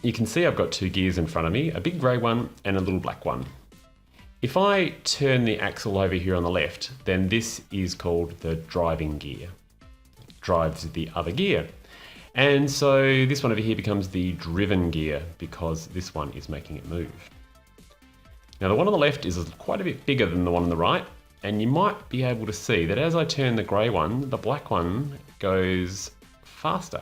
you can see I've got two gears in front of me, a big grey one and a little black one. If I turn the axle over here on the left, then this is called the driving gear. It drives the other gear. And so this one over here becomes the driven gear because this one is making it move. Now the one on the left is quite a bit bigger than the one on the right, and you might be able to see that as I turn the grey one, the black one goes faster.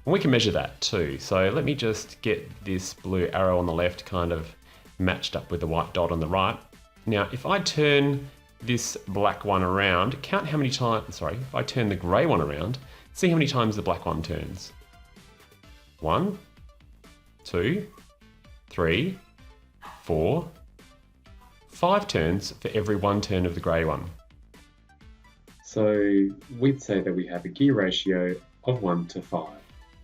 And we can measure that too. So let me just get this blue arrow on the left kind of matched up with the white dot on the right. Now, if I turn this black one around, count how many times, if I turn the grey one around, see how many times the black one turns. 1, 2, 3, 4, 5 turns for every one turn of the grey one. So we'd say that we have a gear ratio of 1 to 5.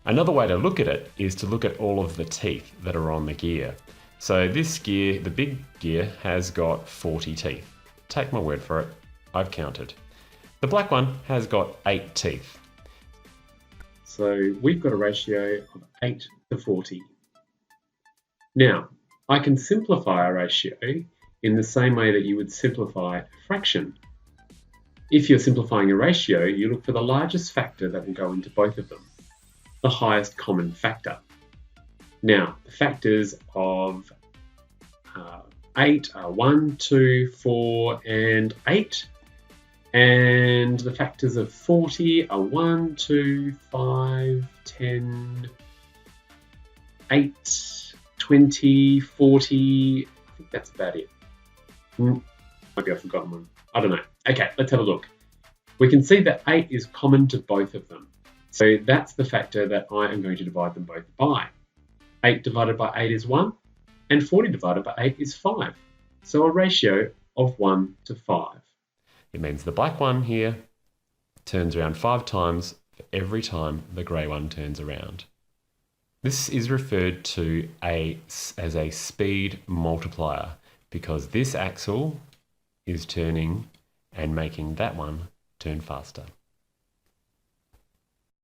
Another way to look at it is to look at all of the teeth that are on the gear. So this gear, the big gear, has got 40 teeth. Take my word for it, I've counted. The black one has got 8 teeth. So we've got a ratio of 8 to 40. Now, I can simplify a ratio in the same way that you would simplify a fraction. If you're simplifying a ratio, you look for the largest factor that will go into both of them, the highest common factor. Now, the factors of 8 are 1, 2, 4, and 8. And the factors of 40 are 1, 2, 5, 10, 8, 20, 40. I think that's about it. Maybe I've forgotten one. I don't know. Okay, let's have a look. We can see that 8 is common to both of them. So that's the factor that I am going to divide them both by. 8 divided by 8 is 1, and 40 divided by 8 is 5. So a ratio of 1 to 5. It means the black one here turns around 5 times for every time the grey one turns around. This is referred to as a speed multiplier because this axle is turning and making that one turn faster.